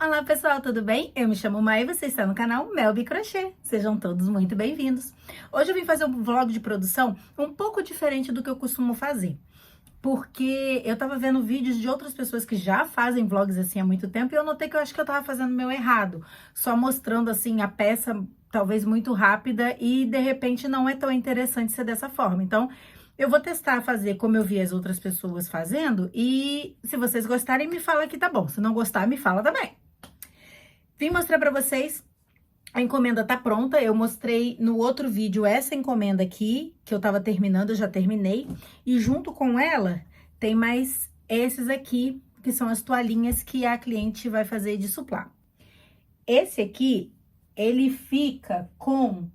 Olá pessoal, tudo bem? Eu me chamo Maia e você está no canal Melby Crochê. Sejam todos muito bem-vindos. Hoje eu vim fazer um vlog de produção um pouco diferente do que eu costumo fazer. Porque eu tava vendo vídeos de outras pessoas que já fazem vlogs assim há muito tempo e eu notei que eu acho que eu tava fazendo o meu errado. Só mostrando assim a peça talvez muito rápida e de repente não é tão interessante ser dessa forma. Então, eu vou testar fazer como eu vi as outras pessoas fazendo e se vocês gostarem me fala que tá bom. Se não gostar, me fala também. Vim mostrar pra vocês, a encomenda tá pronta, eu mostrei no outro vídeo essa encomenda aqui, que eu tava terminando, eu já terminei, e junto com ela tem mais esses aqui, que são as toalhinhas que a cliente vai fazer de suplá. Esse aqui, ele fica com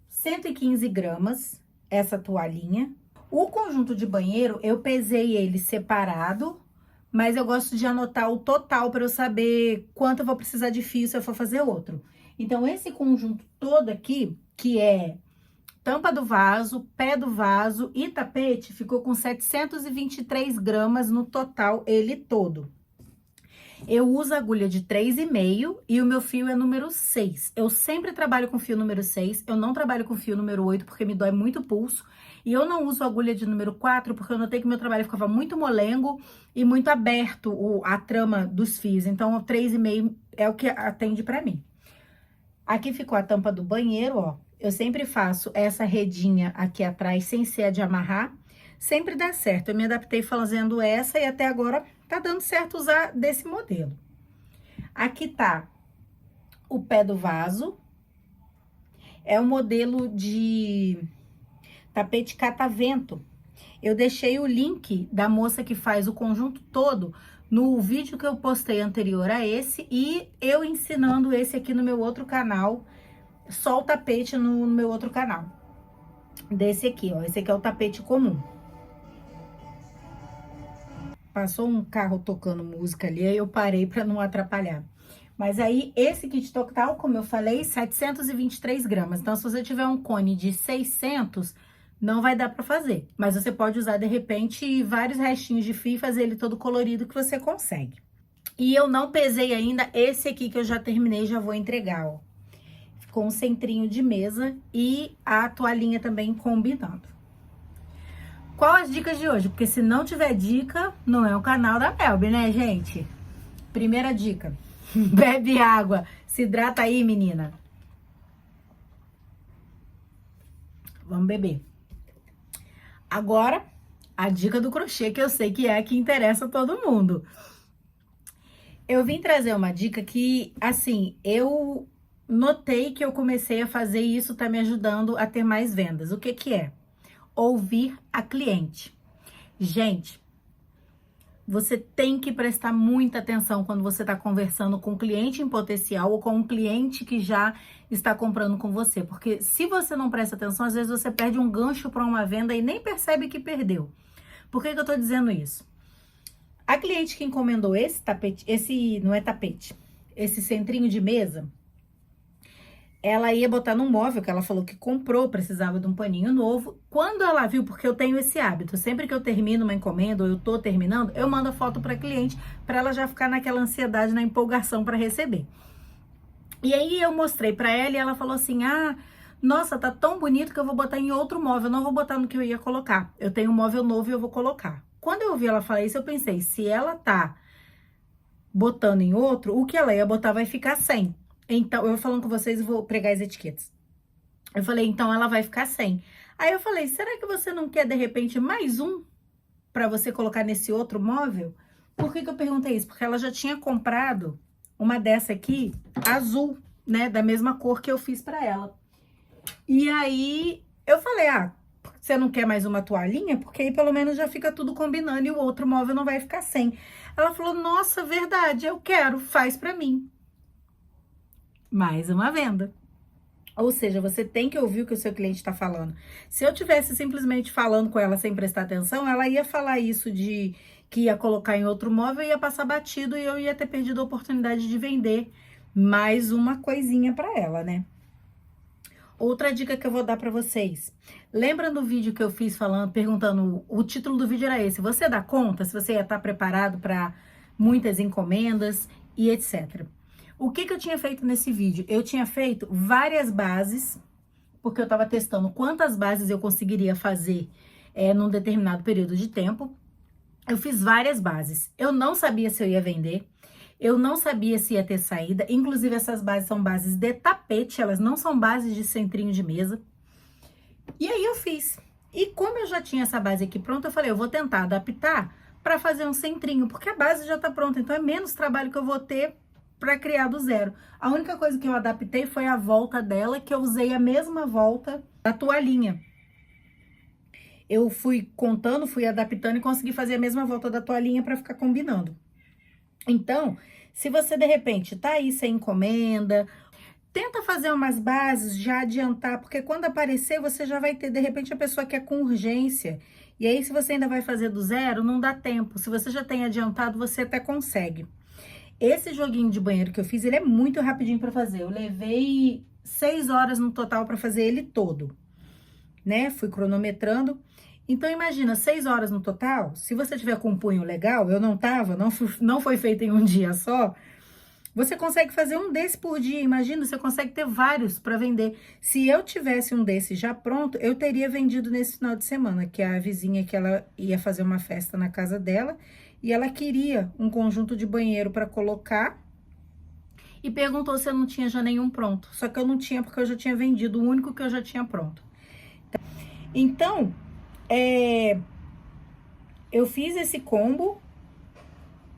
115 gramas, essa toalhinha. O conjunto de banheiro, eu pesei ele separado, mas eu gosto de anotar o total para eu saber quanto eu vou precisar de fio se eu for fazer outro. Então, esse conjunto todo aqui, que é tampa do vaso, pé do vaso e tapete, ficou com 723 gramas no total, ele todo. Eu uso agulha de 3,5 e o meu fio é número 6. Eu sempre trabalho com fio número 6, eu não trabalho com fio número 8 porque me dói muito o pulso. E eu não uso agulha de número 4 porque eu notei que meu trabalho ficava muito molengo e muito aberto a trama dos fios. Então, o 3,5 é o que atende pra mim. Aqui ficou a tampa do banheiro, ó. Eu sempre faço essa redinha aqui atrás sem ser a de amarrar. Sempre dá certo. Eu me adaptei fazendo essa e até agora tá dando certo usar desse modelo. Aqui tá o pé do vaso. É um modelo de tapete catavento. Eu deixei o link da moça que faz o conjunto todo no vídeo que eu postei anterior a esse e eu ensinando esse aqui no meu outro canal, só o tapete no meu outro canal. Desse aqui, ó. Esse aqui é o tapete comum. Passou um carro tocando música ali, aí eu parei pra não atrapalhar. Mas aí, esse kit total, como eu falei, 723 gramas. Então, se você tiver um cone de 600, não vai dar pra fazer. Mas você pode usar, de repente, vários restinhos de fio e fazer ele todo colorido que você consegue. E eu não pesei ainda esse aqui que eu já terminei, já vou entregar, ó. Ficou um centrinho de mesa e a toalhinha também combinando. Qual as dicas de hoje? Porque se não tiver dica, não é o canal da Melby, né, gente? Primeira dica, bebe água, se hidrata aí, menina. Vamos beber. Agora, a dica do crochê, que eu sei que é a que interessa a todo mundo. Eu vim trazer uma dica que, assim, eu notei que eu comecei a fazer e isso tá me ajudando a ter mais vendas. O que que é? Ouvir a cliente. Gente, você tem que prestar muita atenção quando você está conversando com um cliente em potencial ou com um cliente que já está comprando com você. Porque se você não presta atenção, às vezes você perde um gancho para uma venda e nem percebe que perdeu. Por que que eu tô dizendo isso? A cliente que encomendou esse tapete, não é tapete, esse centrinho de mesa, ela ia botar no móvel, que ela falou que comprou, precisava de um paninho novo. Quando ela viu, porque eu tenho esse hábito, sempre que eu termino uma encomenda ou eu tô terminando, eu mando a foto pra cliente, pra ela já ficar naquela ansiedade, na empolgação pra receber. E aí eu mostrei pra ela e ela falou assim, nossa, tá tão bonito que eu vou botar em outro móvel, eu não vou botar no que eu ia colocar. Eu tenho um móvel novo e eu vou colocar. Quando eu ouvi ela falar isso, eu pensei, se ela tá botando em outro, o que ela ia botar vai ficar sem. Então, eu falando com vocês, vou pregar as etiquetas. Eu falei, então ela vai ficar sem. Aí eu falei, será que você não quer, de repente, mais um para você colocar nesse outro móvel? Por que que eu perguntei isso? Porque ela já tinha comprado uma dessa aqui, azul, né? Da mesma cor que eu fiz para ela. E aí, eu falei, você não quer mais uma toalhinha? Porque aí pelo menos já fica tudo combinando e o outro móvel não vai ficar sem. Ela falou, nossa, verdade, eu quero, faz para mim. Mais uma venda. Ou seja, você tem que ouvir o que o seu cliente está falando. Se eu tivesse simplesmente falando com ela sem prestar atenção, ela ia falar isso de que ia colocar em outro móvel, ia passar batido e eu ia ter perdido a oportunidade de vender mais uma coisinha para ela, né? Outra dica que eu vou dar para vocês. Lembra do vídeo que eu fiz falando, perguntando, o título do vídeo era esse, você dá conta? Se você ia estar preparado para muitas encomendas? e etc. O que eu tinha feito nesse vídeo? Eu tinha feito várias bases, porque eu estava testando quantas bases eu conseguiria fazer num determinado período de tempo. Eu fiz várias bases. Eu não sabia se eu ia vender, eu não sabia se ia ter saída. Inclusive, essas bases são bases de tapete, elas não são bases de centrinho de mesa. E aí eu fiz. E como eu já tinha essa base aqui pronta, eu falei, eu vou tentar adaptar para fazer um centrinho, porque a base já tá pronta, então é menos trabalho que eu vou ter para criar do zero. A única coisa que eu adaptei foi a volta dela, que eu usei a mesma volta da toalhinha. Eu fui contando, fui adaptando e consegui fazer a mesma volta da toalhinha para ficar combinando. Então, se você de repente tá aí sem encomenda, tenta fazer umas bases, já adiantar, porque quando aparecer você já vai ter, de repente a pessoa quer com urgência. E aí se você ainda vai fazer do zero, não dá tempo. Se você já tem adiantado, você até consegue. Esse joguinho de banheiro que eu fiz, ele é muito rapidinho para fazer. Eu levei 6 horas no total para fazer ele todo, né? Fui cronometrando. Então, imagina, 6 horas no total. Se você tiver com um punho legal, eu não tava, não foi feito em um dia só. Você consegue fazer um desse por dia. Imagina, você consegue ter vários para vender. Se eu tivesse um desse já pronto, eu teria vendido nesse final de semana, que a vizinha que ela ia fazer uma festa na casa dela e ela queria um conjunto de banheiro para colocar e perguntou se eu não tinha já nenhum pronto. Só que eu não tinha porque eu já tinha vendido o único que eu já tinha pronto. Então, eu fiz esse combo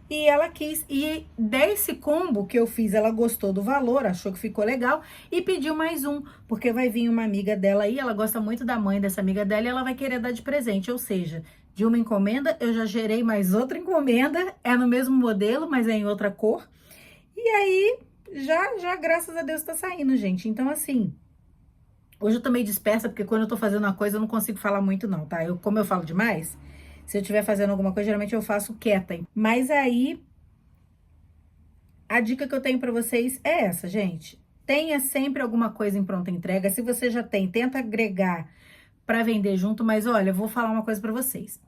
e ela quis. E desse combo que eu fiz, ela gostou do valor, achou que ficou legal e pediu mais um, porque vai vir uma amiga dela aí, ela gosta muito da mãe dessa amiga dela e ela vai querer dar de presente, ou seja, de uma encomenda eu já gerei mais outra encomenda, é no mesmo modelo, mas é em outra cor. E aí, já graças a Deus tá saindo, gente. Então, assim, hoje eu tô meio dispersa, porque quando eu tô fazendo uma coisa eu não consigo falar muito não, tá? Como eu falo demais, se eu estiver fazendo alguma coisa, geralmente eu faço quieta. Mas aí, a dica que eu tenho pra vocês é essa, gente. Tenha sempre alguma coisa em pronta entrega. Se você já tem, tenta agregar pra vender junto. Mas olha, eu vou falar uma coisa pra vocês.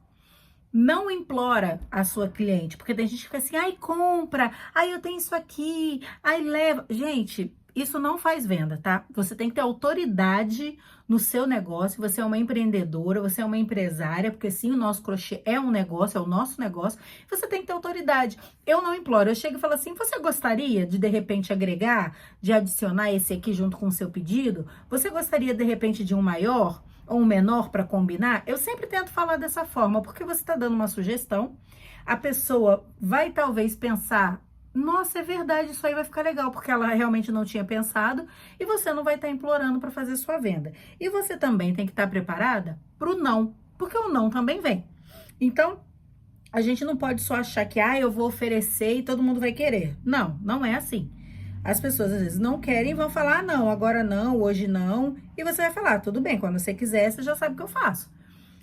Não implora a sua cliente, porque tem gente que fica assim, ai, compra, ai, eu tenho isso aqui, ai, leva. Gente, isso não faz venda, tá? Você tem que ter autoridade no seu negócio, você é uma empreendedora, você é uma empresária, porque sim, o nosso crochê é um negócio, é o nosso negócio, você tem que ter autoridade. Eu não imploro, eu chego e falo assim, você gostaria de repente agregar, de adicionar esse aqui junto com o seu pedido? Você gostaria de repente de um maior ou um menor para combinar? Eu sempre tento falar dessa forma, porque você está dando uma sugestão, a pessoa vai talvez pensar, nossa, é verdade, isso aí vai ficar legal, porque ela realmente não tinha pensado, e você não vai estar implorando para fazer sua venda. E você também tem que estar preparada para o não, porque o não também vem. Então, a gente não pode só achar que, eu vou oferecer e todo mundo vai querer. Não, não é assim. As pessoas às vezes não querem e vão falar, não, agora não, hoje não. E você vai falar, tudo bem, quando você quiser, você já sabe o que eu faço.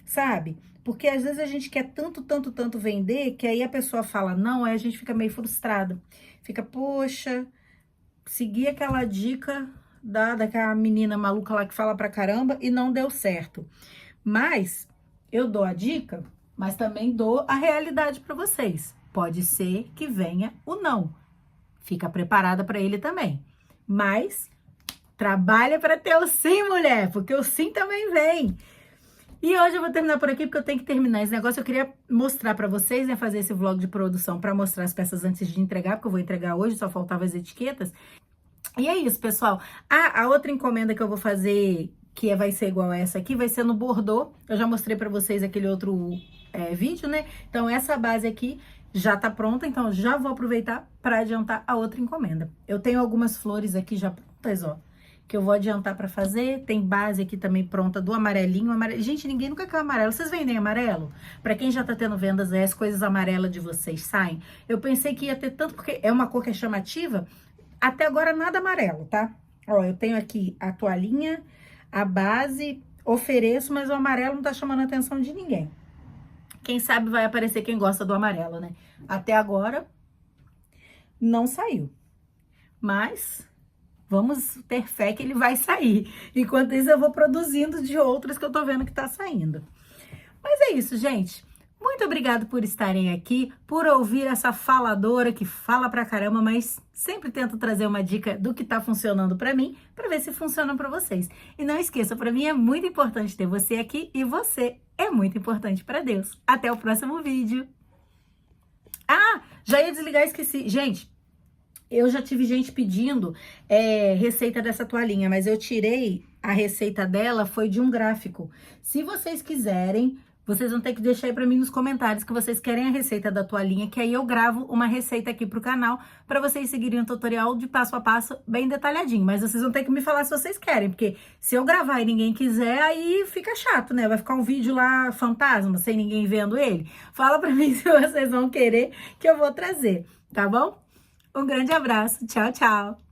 Sabe? Porque às vezes a gente quer tanto vender, que aí a pessoa fala não, aí a gente fica meio frustrado. Fica, poxa, segui aquela dica daquela menina maluca lá que fala pra caramba e não deu certo. Mas eu dou a dica, mas também dou a realidade pra vocês. Pode ser que venha o não. Fica preparada para ele também. Mas trabalha para ter o sim, mulher, porque o sim também vem. E hoje eu vou terminar por aqui, porque eu tenho que terminar esse negócio. Eu queria mostrar para vocês, né, fazer esse vlog de produção para mostrar as peças antes de entregar, porque eu vou entregar hoje, só faltavam as etiquetas. E é isso, pessoal. A outra encomenda que eu vou fazer, que vai ser igual a essa aqui, vai ser no bordô. Eu já mostrei para vocês aquele outro vídeo, né? Então, essa base aqui já tá pronta, então já vou aproveitar para adiantar a outra encomenda. Eu tenho algumas flores aqui já prontas, ó, que eu vou adiantar para fazer. Tem base aqui também pronta do amarelinho. Gente, ninguém nunca quer amarelo. Vocês vendem amarelo? Para quem já tá tendo vendas, as coisas amarelas de vocês saem. Eu pensei que ia ter tanto, porque é uma cor que é chamativa. Até agora nada amarelo, tá? Ó, eu tenho aqui a toalhinha, a base, ofereço, mas o amarelo não tá chamando a atenção de ninguém. Quem sabe vai aparecer quem gosta do amarelo, né? Até agora, não saiu. Mas vamos ter fé que ele vai sair. Enquanto isso, eu vou produzindo de outras que eu tô vendo que tá saindo. Mas é isso, gente. Muito obrigado por estarem aqui, por ouvir essa faladora que fala pra caramba, mas sempre tento trazer uma dica do que tá funcionando pra mim, pra ver se funciona pra vocês. E não esqueça, pra mim é muito importante ter você aqui e você é muito importante pra Deus. Até o próximo vídeo. Ah, já ia desligar, esqueci. Gente, eu já tive gente pedindo receita dessa toalhinha, mas eu tirei a receita dela, foi de um gráfico. Se vocês quiserem, vocês vão ter que deixar aí pra mim nos comentários que vocês querem a receita da toalhinha, que aí eu gravo uma receita aqui pro canal pra vocês seguirem um tutorial de passo a passo bem detalhadinho. Mas vocês vão ter que me falar se vocês querem, porque se eu gravar e ninguém quiser, aí fica chato, né? Vai ficar um vídeo lá fantasma, sem ninguém vendo ele. Fala pra mim se vocês vão querer que eu vou trazer, tá bom? Um grande abraço. Tchau, tchau.